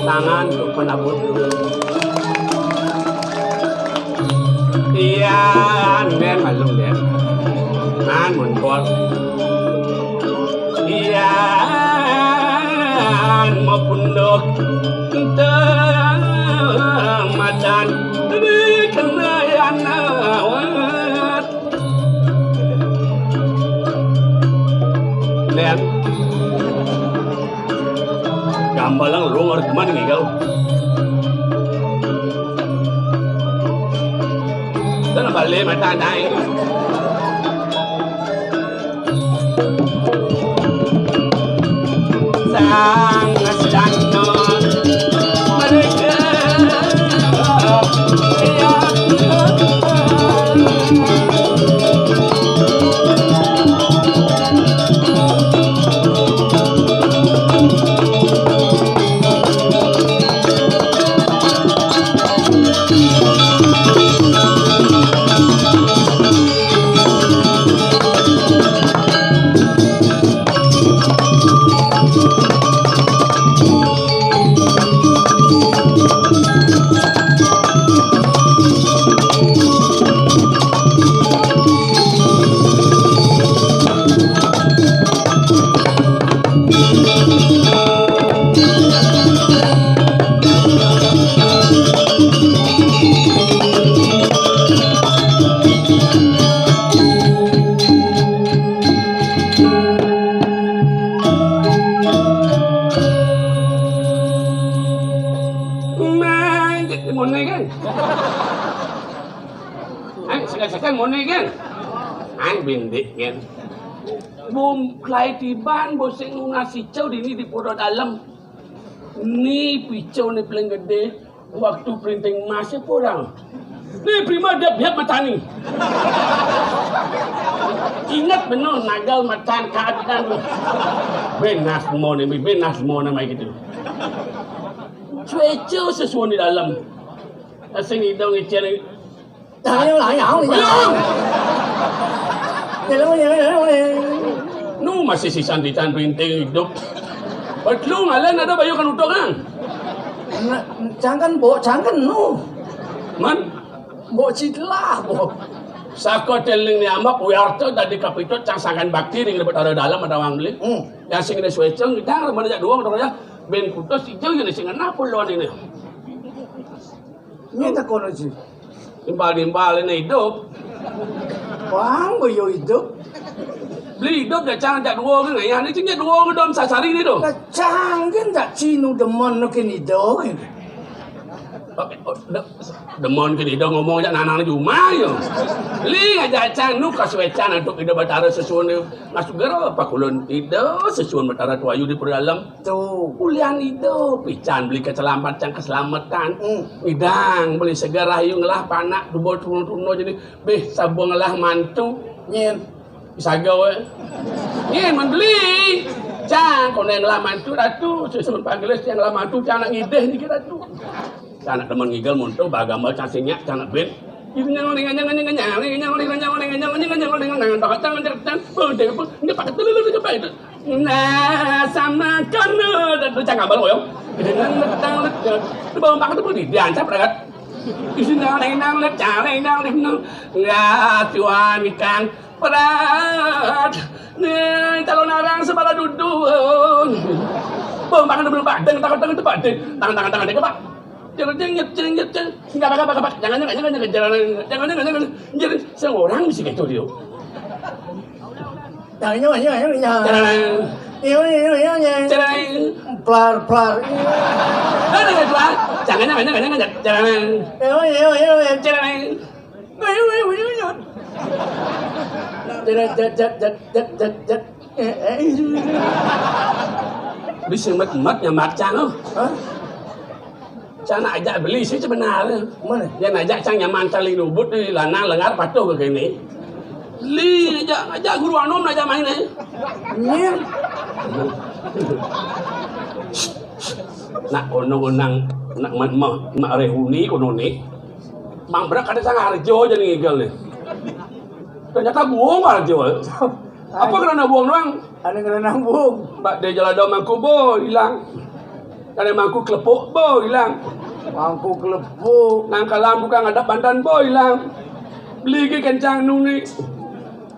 Tangan untuk menabur dulu. Iya, nen malum nen. Nan muncul. Iya, maupun dok. Madan, ini kena yang nawat. Nen. Gambalang rungar kemana nih kau? Dan balik mata naik. Sangat dandan mereka. Sekarang mau nih kan, bintik kan, bom klay tiban boseng nasi cau di ini di pura dalam, ni picau ni paling gede, waktu printing masih kurang, ni prima dia biar mata ni, ingat benar nagal matan keadilan, benas mau nama gitu, cuaca sesuatu di dalam, asing hidung icen. Tayo lang ako Nu masih sisan ditan printing hidup. Betul ngalan ada bayu kan utokan. Jangan nu. Man, Bo citlah bo. Sako teling ni amak uyarto tadi kapito cang sangan bakti ring lebet ada dalam ada wangli. Yang sing ada sueceng kita mana jak dua ya ben putus hijau yang sing napul lawan ini. Ini tak kono sih. Timbal-timbal ini hidup. Wang boyo hidup. Beli hidup dah cang jak dua ke ngaya ni cingnya dua ke dom sasari ni tu. Cangkin tak cinu demon nak hidup. Demon ke hidup ngomong jak nanang cuma yo. Beli aja cang nu kasuecan untuk hidup batara sesuun ni masuk gero apa kulon hidup sesuun batara tuayu di dalam. Tu Kuliah hidup pican beli keselamatan idang beli segera ayu ngelah panak dubol turun-turun jadi beh sabung ngelah mantu nyen bisa gawe nyen man beli cang kau ngelah mantu ratu sesuatu panggilis yang ngelah mantu cang nak ngideh ni kira tu cang nak teman ngigel muntul bagama cang sinyak cang nak ben itu nyang nah sama kono dan cang ngambal koyo dengan bawang pakai itu di diancam ragat isi nang let cale nang nggak tuan ikan berat nih calon orang sebala duduk bawang pakai belum pak dan tangan itu pak tangan dia pak jangan seorang mesti kayak dia. Jangan. Iyo. Jangan. Plar. Jangan. Iyo. Jangan. Bisa mat nyamat cang oh. Cang nak ajak beli sih sebenarnya. Mana? Dia nak ajak cang nyaman tali lubut ni lanang lengar patuh ke kini. Li ajak guru anom nak ajak main ni. Nyir. Nak onong-onang nak mak rehuni kono ni. Mang berak ada sang harjo jadi ngigel ni. Ternyata buang harjo. Apa kerana buang doang? Ada kena buang. Mbak dia jalan mangku bo hilang. Ada mangku kelepuk bo hilang. Mangku kelepuk. Nang kalam bukan ada bandan bo hilang. Beli ke kencang nung ni.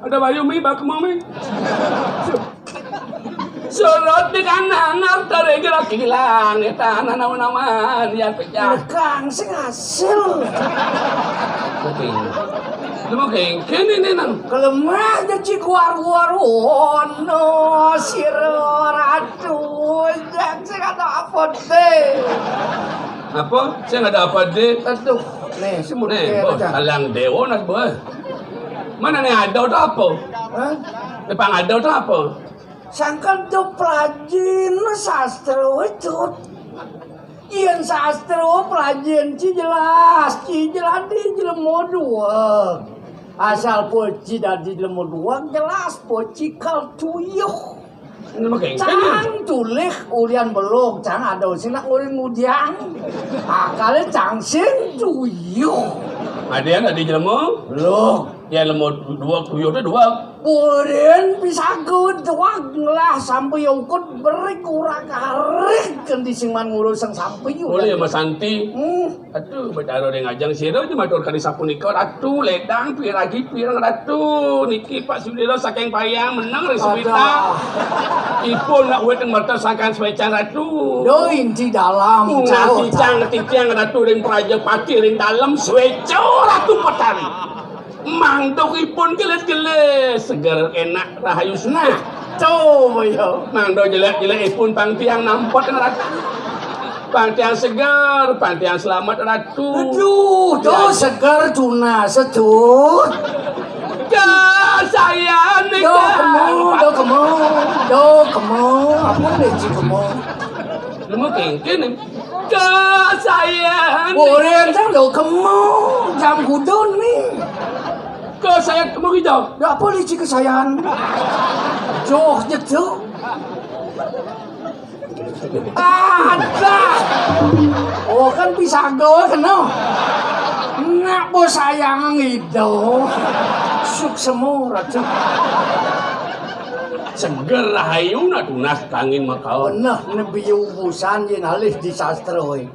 Ada bayu mi bak mau mi. Sorot di kanan artare gerak hilang eta nama-nama dia pecah. Kang sing hasil. Mungkin kini ni nang Kelemah jadi war-war ono siro ratu jak sing ada apa deh. apa? Saya nggak ada apa deh. Aduh, nih semut Nih, bos, salang dewa nak bos. Mana nih ada tu apa? Hah? Depan ada tu apa? Sangkan tu pelajin sastra itu. Ian sastra pelajin ci jelas di jelemo dua. Asal poci dari jelemo dua jelas poci kal tuyuh. Ini makin Cang tulis ulian belum, cang ada sing nak urin mudiang. Akale cang sing tuyuh. ada yang ada di jelemu? Belum. Ya lemu dua tuyul tu dua. Urin bisa gedwag lah sampai ukut berik kurang karik kan di singman ngurus sang sampai Boleh ya Mas Santi. Hmm. Aduh, bertaruh dengan ajang siro je matur kali sapu nikah ratu ledang piragi pirang ratu niki Pak Sudiro saking payang menang resepita. Ipun nak wet merta sakan sewecan ratu. Do inti dalam jauh. Ticang ratu ring praja pati ring dalam seweco ratu petari. Mangdok ipun geles-geles segar enak rahayu Nah, sunah. coba yo. Mangdok jelek-jelek ipun pangtiang nampak ratu. Pantiang segar, pantiang selamat ratu. Aduh, do segar tuna sedut. Saya nih. Do kemo. Apa nih ci kemo? Lu mungkin saya Urin sang do kemo. Jam gudon nih. ke saya mau hijau. Ya apa nih ci kesayangan? Joh jetu. Ada. Oh kan bisa gawe kena. Nak bos sayang itu. Suk semua ratu. Seger rahayu na tunas kangin makau. Bener ini biu busan yen halih di sastra we.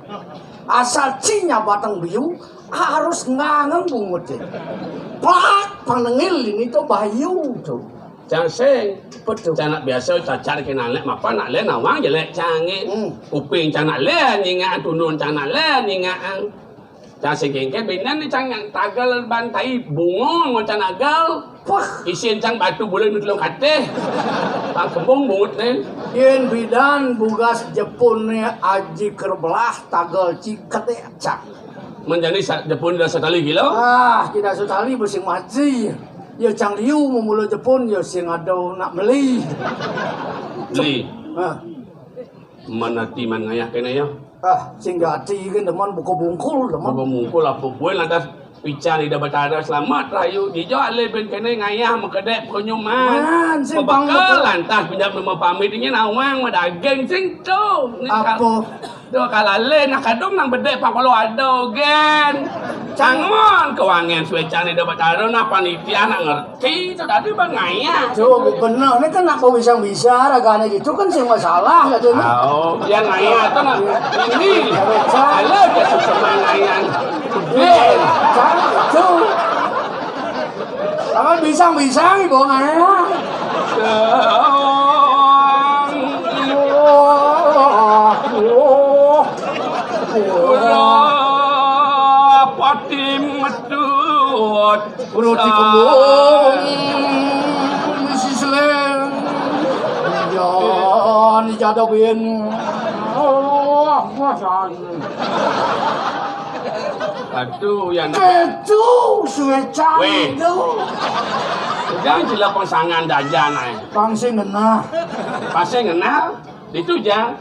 Asal cinya batang biu harus ngangen bungut. Plak panengil ini tuh bayu tuh. Jangan sing. Betul. Canak biasa cacar ke nalek mapa nak le nawang jelek canggih. Kuping canak le nyingat tunun canak le nyingat. Jangan sing kengke binan ni cang tagal bantai bungo ngo canak gal. Wah, Isin cang batu bulan mitlo kate. Pang kembung bungut ni. yen bidan bugas Jepun nih aji kerbelah tagal ciket cak. Menjadi Jepun dah sekali kilo. Ah, tidak sekali bersing mati. Ya cang liu memulu Jepun ya sing ada nak beli. Beli. Ah, Mana timan ngayah kena ya. sing gati kan teman buku bungkul teman. Apa mungkul apa buat lantas pican ida batara selamat rayu dijo ale ben kene ngayah makedek penyuman. Man, sing Pebekal lantas pinjam nama pamit ini nawang madageng sing tu. Apa? Dua kalale nak kadung nang bedek pak kalau ada gen. Cangon kewangan suecan ida batara na panitia nak ngerti tu tadi bang ngayah. Coba bener, ini kan aku bisa raganya gitu kan sing masalah katanya. Oh, dia ngayah tu nak ini. Kalau dia suka ngayah. Tuh. Tangan bisang ibu ngayah. Pati medut Roti kembung. Misi seleng. Ya. jatuh bin. Oh, masan. Aduh, yang Kecu suwe cang itu. jangan jelas pasangan dajan ay. Pangsi ngena. Pasang kenal itu jang.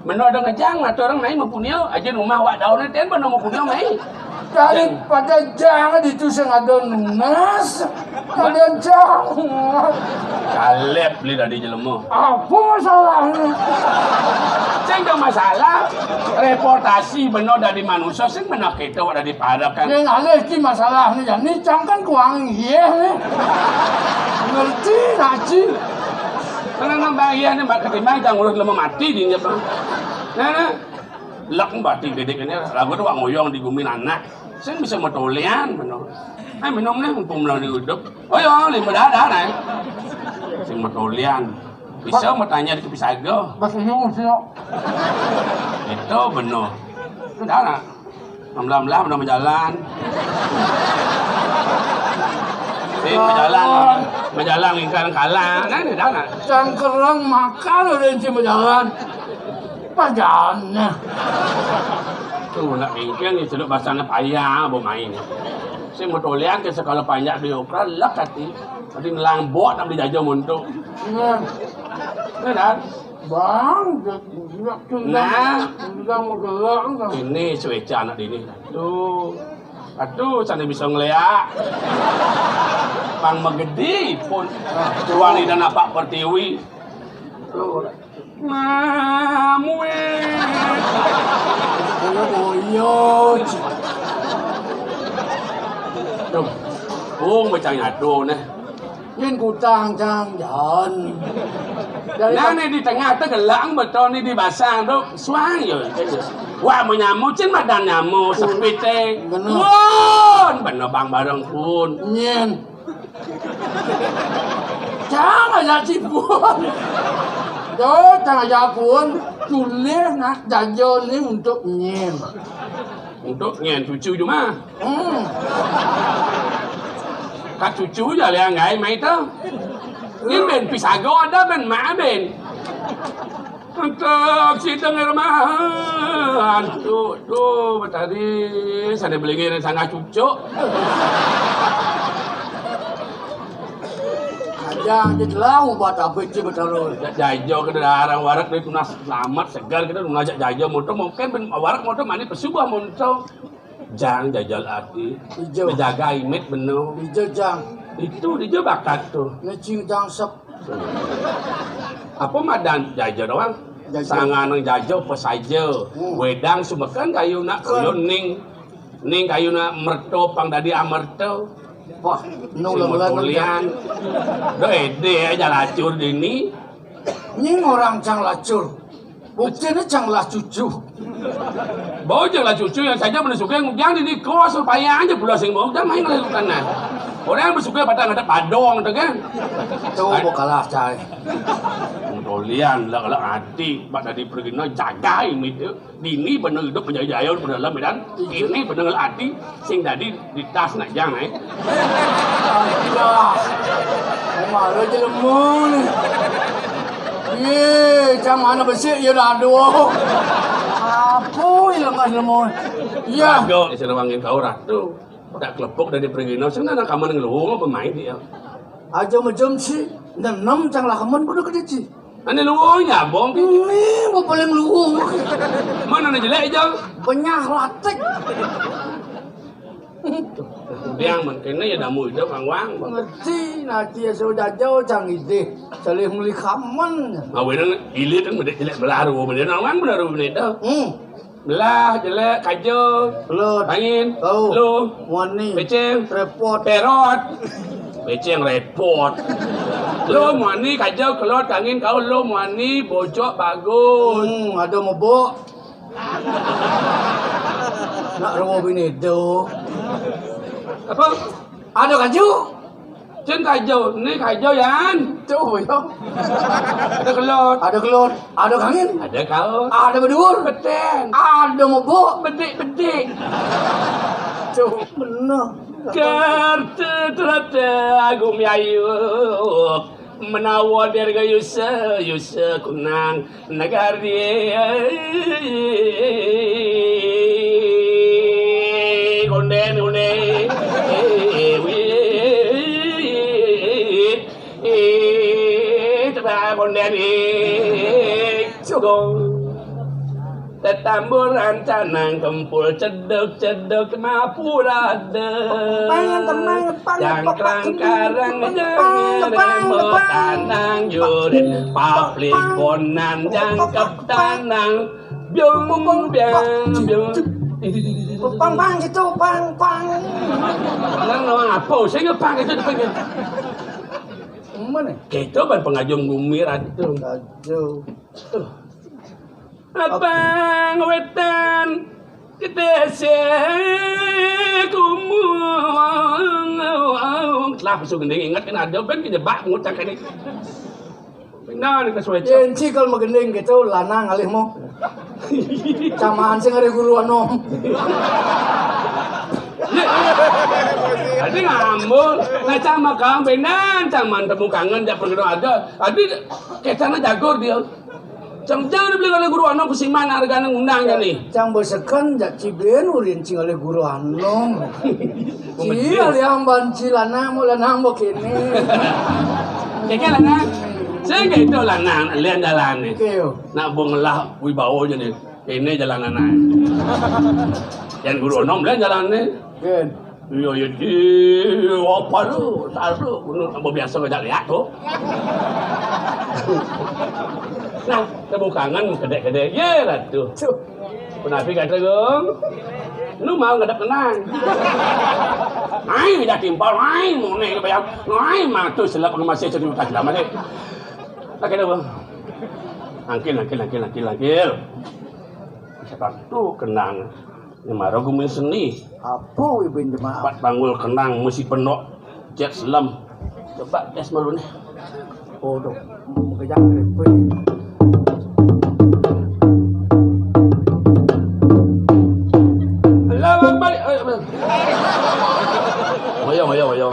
Menurut ada ngejang atau orang naik mempunyai aja rumah wak daun nanti mana mempunyai mai. Daripada jangan itu sing ada nunas. Kalian jangan. Kalep beli dari jelemu. Apa masalahnya? Sing tak masalah reportasi benar dari manusia sing benar kita ada di padakan. Yang ada itu masalahnya. Jadi jangan kuang iya nih. Ngerti naci. Karena nambah iya nih mbak ketimbang jangan urus lemah mati di nyep. Nah, lek mbak tiga dek ini lagu tu wak ngoyong di gumin anak. Sing bisa motolean benar. Ay minum nih mumpung di hidup. Oh ya, lima dah nih. Sing motolean. Bisa mau tanya di Kepisago. Bahasa Inggris sih. Itu benar. Dah nak. Belah benar berjalan. Berjalan lingkaran kalah. Nah, dah nak. Cangkerang makan udah inci berjalan. Pajannya. Tuh nak bingkang ni seluk bahasanya payah bermain. Saya mau toleran ke sekolah panjang di Ukraina lak hati. Tadi melang buat nak dijajah muntuk. Iya. Nah, dah. Bang, Nah. mau gelang. Ini sueca anak ini. Aduh, sana bisa ngeliat. Pang megedi pun. Tuan dan apa pertiwi. Mamue. Boyo. Tuh. Macam ngadu nih. Yin kutang jangan. Nah, ni di tengah tu gelang betul ni di basah tu. Suang je. Wah, mau nyamuk cin madan nyamuk sepit teh. Pun, benar bang bareng pun. Nyen. Jangan jadi pun. Tuh, jangan jadi pun. Tulis nak jajan ni untuk nyen. Untuk nyen cucu cuma. Kat cucu je lah ngai mai tu. Ni ben Pisago ada ben mak ben. Untuk si dengar mahan. Tu tadi saya beli ni sangat cucu. Jangan jadi lau buat apa je betul. Jajo ke darang warak ni tunas selamat segar kita ngajak jajo motor mungkin ben warak motor mani pesubah motor. Jang jajal hati. Menjaga image benar. Hijau jang. Itu dia bakat tu. Ngecing jang sep. Apa madan jajo doang? Sangan nang jajo apa saja. Wedang sumekan kayu nak kayu ning. Ning kayu nak merto pang dadi amerto. Wah, nolong kulian. Do ede aja lacur dini. Nying orang jang lacur. Buktinya jang lah cucu. Bojeng lah cucu yang saja menusuknya yang di kos supaya aja pula sing mau dah main lakukan nah. Orang yang bersuka pada ada padong tu kan. Itu bukalah cai. Tolian lah hati mak tadi pergi no jaga ini tu. Dini benar hidup penjaya pada dalam medan. Ini benar hati sing tadi di tas nak jang eh. Allah. Malu je lemon. Ye, jam mana bersih ya dah dua. Apa yang lekas lemon? Ya. Go, saya wangin kau ratu. Tak kelepok dari pergi no. Sebenarnya kamu ngeluh pemain dia. Aja macam si. Dan enam jang lah kamu pun kena ci. Ane luuhnya bong. Ini mau paling luuh. Mana nak jelek jang? Penyah latek. Yang mungkin ya damu hidup wang. Ngerti nanti ya sudah jauh jang ide. Saling meli kaman. Awalnya ilit kan beda jelek belaru, beda nawang belaru beda. Belah jelek kajo, Belut. angin, Tahu. lu, Wani. beceng, Repot. perot, beceng repot. Lu muani kajo kelot angin kau lu muani bocok bagus. Ada mabuk. Nak rumah bini tu. Apa? Ada kaju. Cen kajo, ni kajo yan. Tu yo. Ada kelot, Ada kelut. Ada angin. ada kau, Ada berdua. beten, Ada mabuk. bedik. Tu benar. Kartu terata agum yayu menawa derga yusa kunang nagari konden konden Tetamburan canang kempul cedek mapurade Jangkrang karang jangan tanang yurit Paplik konan jangkep tanang Biung biung Pang gitu, pang. Nang apa? Saya ngepang itu depan. Mana? Kita ban pengajung gumiran itu. Kacau. Abang wetan kita sekumung. Kenapa so gendeng ingat kan ada ben kejebak ngucak ini. Benar nih kesuai. Jenci kalau magendeng gitu lanang alih mo. Camaan sing ari guru anom. Adi ngambul, ngacama kang benan caman temu kangen jak perlu ada. Adi kecana jagor dia. Cang jauh beli oleh guru anom pusing mana harga ngundang kan nih. Cang besekan jak ciben ulin cing oleh guru anom. Ci alih amban cilana mulana mo kene. Keke lanang. Saya gitu lanang lian jalan nih. Keo. Nak bonglah wibawa je nih. Ini jalanan naik. Yang guru anom lian jalan nih. Ken. Iya, apa lu? Taruh, gunung biasa ngajak lihat tuh. Nah, temu kangen gede-gede, ye lah tuh. Penapi kata gong, lu mau ngadap tenang. Ai, dah timpal, ai, mau nih bayar, ai, matu selap masih jadi utak lama deh. Lagi dah bang, angkil. Siapa tuh kenang? Nyemaro gumin seni. Apa ibu jemaah? Pat banggul kenang mesti penuh jet selam. Coba tes malu nih. Oh dok, mau kerja keripik. Allahu Akbar. Ayo.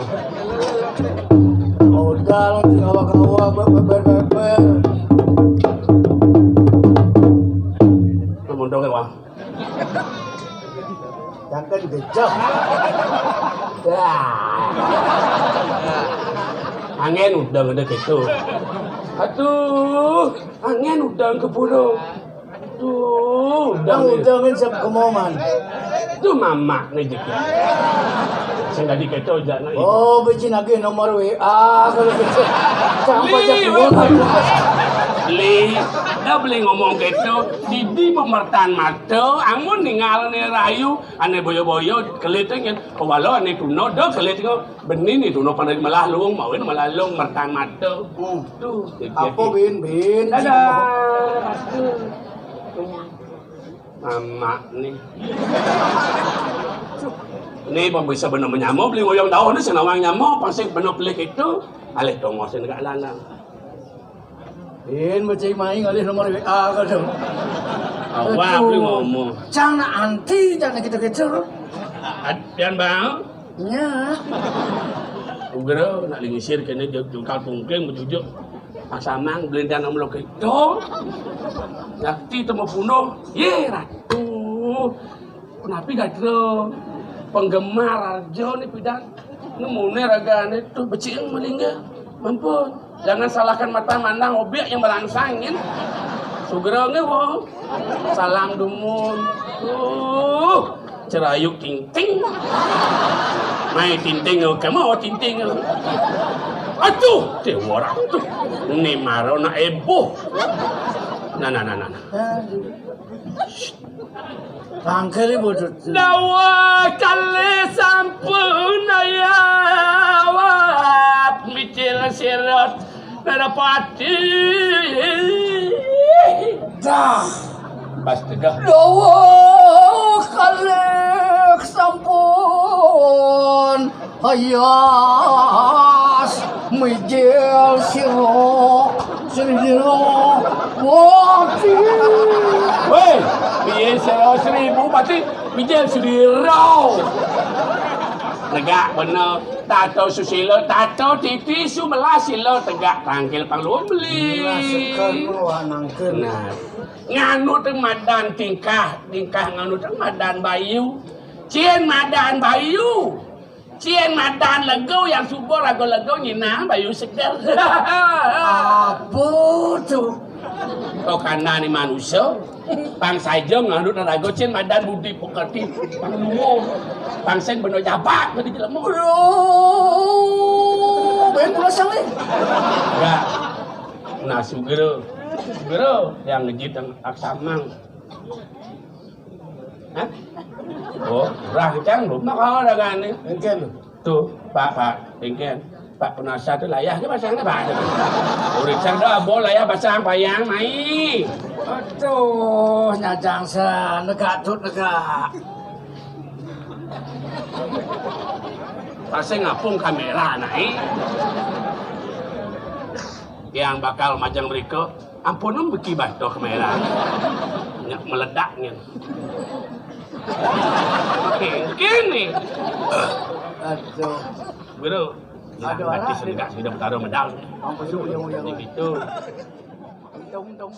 Oh dah, langsung awak ber. Mundong ke bang. Jangan gejah. Angin udah ada gitu. Aduh, angin udah ke pulau. Tuh, Udah ngin kemoman. Tuh mama nih jadi. Saya nggak diketo jangan. Oh, beci lagi nomor WA kalau gitu. Sampai jam Li, dah boleh ngomong gitu. Didi pemertaan mata, angun ningal ni rayu, ane boyo kelitengin. Walau ane tuno, dah keliteng benih ni tuno pandai melalung, mauin melalung mertaan mata. Tuh, apa bin? Dadah. Mama ni. Ni pun bisa benar menyamuk beli goyang daun ni senawang nyamuk pasti benar pelik itu. Alih tongos negak lanang. Bin macam main alih nomor WA kalau. Awak beli ngomong. Cang nak anti jangan gitu-gitu. Pian bang. Nya. Ugera nak lingisir kena jengkal pungkeng berjujuk. Pasamang belendan omlok itu. Yakti temu puno. Ye ratu. Kenapa gadro? Penggemar Arjo ni pidan. Nemune ragane tu becing melingga. Mampun. Jangan salahkan mata mandang obyek yang melangsangin. Sugera ngewo. Salam dumun. Cerayuk ting-ting. Mai ting-ting kamu ting-ting. Atuh, dewa ratu. Ni maro na ebo. Nah. Bangkali bodoh. Dawa kali sampun ayawat micil sirot berapati. Dah. Pas tegak. Dawa kali sampun ayas micil sirot wati. Weh, biar 100,000 berarti bijak sendiri. Tegak bener. Tato susilo, tato titi sumela silo tegak tangkil pangluang beli. Rasukan mewanangkeun. Nah, nganu teh madan tingkah nganu teh madan Bayu. Cien madan Bayu. Cien madan lego yang subur lego nyina Bayu segar. Apa tuh? Kau kana ni manusia. Pang saja ngandut narago cien madan budi pekerti pang lumo. Pang sen beno jabat tadi jelema. Aduh, ben pulasang ni. Enggak. Nah, sugero yang ngejit yang aksamang. Hah? Oh, rancang lu maka ada kan ni. Engken. Tuh, Pak, engken. Pak penasihat tu layah ke pasangnya Pak. Urisan dah boleh ya pasang payang mai. Aduh, nyajang sa negak tut negak. Pasang ngapung kamera naik. Yang bakal majang mereka, ampun beki batu kamera. Nyak meledaknya. Gini. Aduh. Bro. Aduh, batis enggak sudah bertaruh medal. Ampun, yang Gitu. Untung-untung